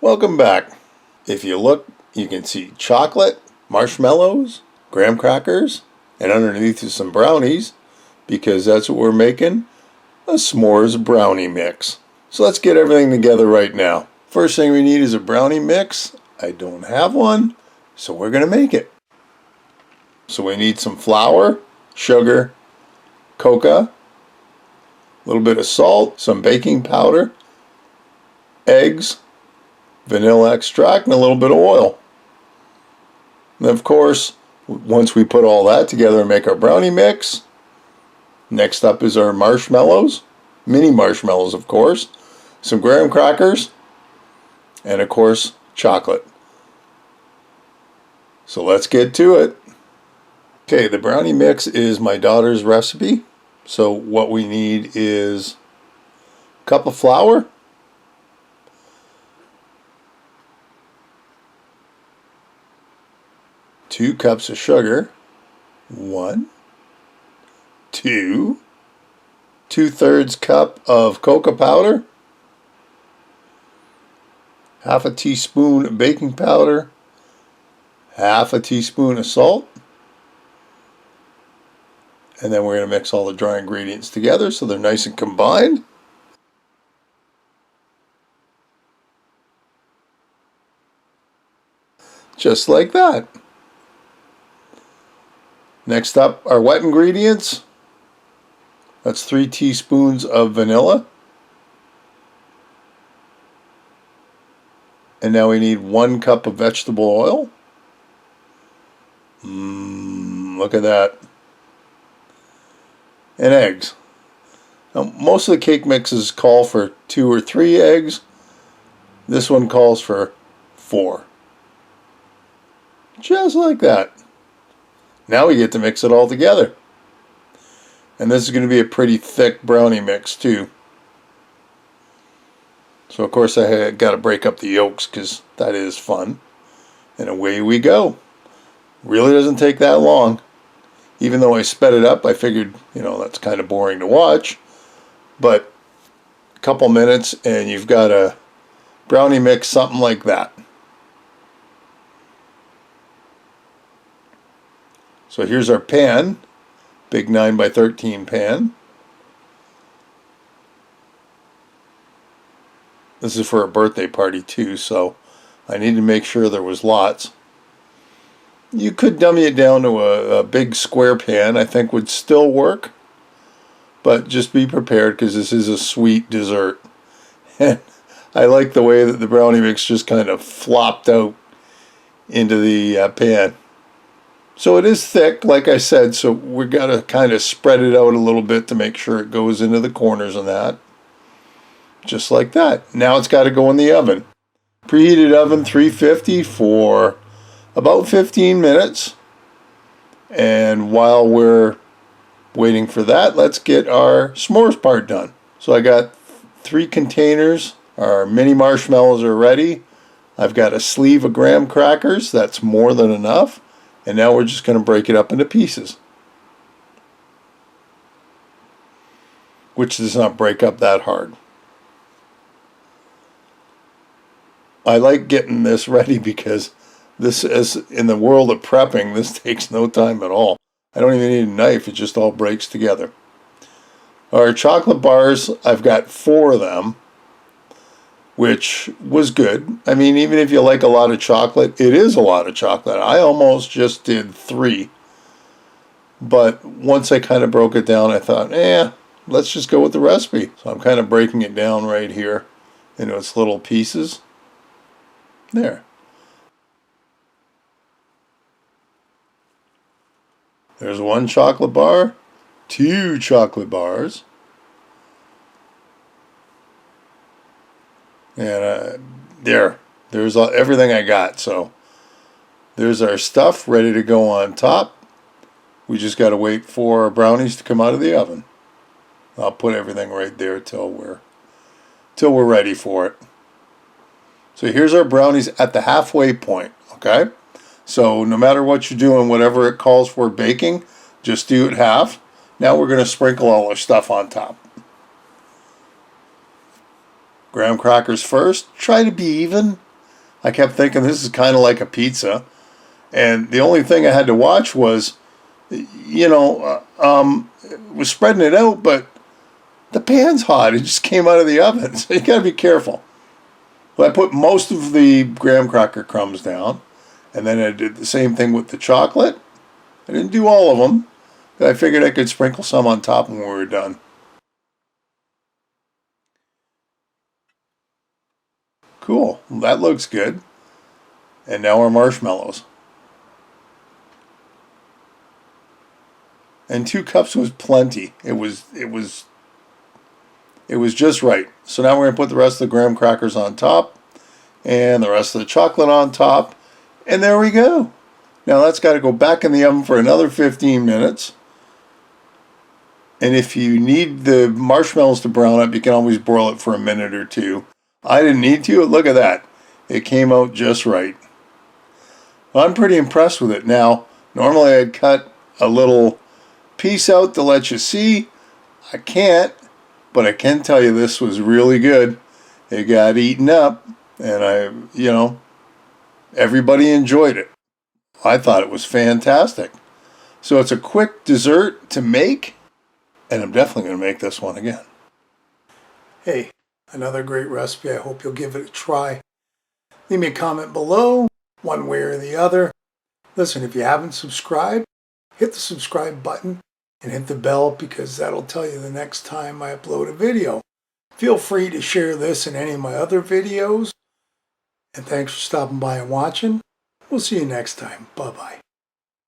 Welcome back. If you look, you can see chocolate, marshmallows, graham crackers, and underneath is some brownies, because that's what we're making, a s'mores brownie mix. So let's get everything together right now. First thing we need is a brownie mix. I don't have one, so we're going to make it. So we need some flour, sugar, cocoa, a little bit of salt, some baking powder, eggs, vanilla extract, and a little bit of oil. And of course, once we put all that together and make our brownie mix, next up is our marshmallows, mini marshmallows of course, some graham crackers, and of course chocolate. So let's get to it. Okay, the brownie mix is my daughter's recipe. So what we need is a cup of flour, 2 cups of sugar, 1, 2, 2/3 cup of cocoa powder, half a teaspoon of baking powder, half a teaspoon of salt, and then we're going to mix all the dry ingredients together so they're nice and combined. Just like that. Next up, our wet ingredients. That's 3 teaspoons of vanilla. And now we need 1 cup of vegetable oil. Look at that. And eggs. Now, most of the cake mixes call for 2 or 3 eggs. This one calls for 4. Just like that. Now we get to mix it all together. And this is going to be a pretty thick brownie mix too. So of course I got to break up the yolks because that is fun. And away we go. Really doesn't take that long. Even though I sped it up, I figured, that's kind of boring to watch. But a couple minutes and you've got a brownie mix, something like that. So here's our pan, big 9x13 pan. This is for a birthday party too, so I need to make sure there was lots. You could dummy it down to a big square pan, I think would still work. But just be prepared because this is a sweet dessert. And I like the way that the brownie mix just kind of flopped out into the pan. So it is thick, like I said, so we've got to kind of spread it out a little bit to make sure it goes into the corners and that. Just like that. Now it's got to go in the oven. Preheated oven 350 for about 15 minutes. And while we're waiting for that, let's get our s'mores part done. So I got 3 containers. Our mini marshmallows are ready. I've got a sleeve of graham crackers. That's more than enough. And now we're just going to break it up into pieces. Which does not break up that hard. I like getting this ready because this is, in the world of prepping, this takes no time at all. I don't even need a knife, it just all breaks together. Our chocolate bars, I've got 4 of them, which was good. I mean, even if you like a lot of chocolate, it is a lot of chocolate. I almost just did 3. But once I kind of broke it down, I thought, let's just go with the recipe. So I'm kind of breaking it down right here into its little pieces. There. There's 1 chocolate bar, 2 chocolate bars. And there's everything I got. So there's our stuff ready to go on top. We just got to wait for our brownies to come out of the oven. I'll put everything right there till we're ready for it. So here's our brownies at the halfway point, okay? So no matter what you're doing, whatever it calls for baking, just do it half. Now we're going to sprinkle all our stuff on top. Graham crackers first. Try to be even. I kept thinking this is kind of like a pizza. And the only thing I had to watch was, was spreading it out, but the pan's hot. It just came out of the oven, so you got to be careful. Well, I put most of the graham cracker crumbs down, and then I did the same thing with the chocolate. I didn't do all of them, but I figured I could sprinkle some on top when we were done. Cool. Well, that looks good. And now our marshmallows. And 2 cups was plenty. It was just right. So now we're going to put the rest of the graham crackers on top and the rest of the chocolate on top. And there we go. Now that's got to go back in the oven for another 15 minutes. And if you need the marshmallows to brown up, you can always broil it for a minute or two. I didn't need to. Look at that. It came out just right. Well, I'm pretty impressed with it. Now, normally I'd cut a little piece out to let you see. I can't. But I can tell you this was really good. It got eaten up, and everybody enjoyed it. I thought it was fantastic. So it's a quick dessert to make, and I'm definitely going to make this one again. Hey, another great recipe. I hope you'll give it a try. Leave me a comment below, one way or the other. Listen, if you haven't subscribed, hit the subscribe button and hit the bell, because that'll tell you the next time I upload a video. Feel free to share this and any of my other videos. And thanks for stopping by and watching. We'll see you next time. Bye-bye.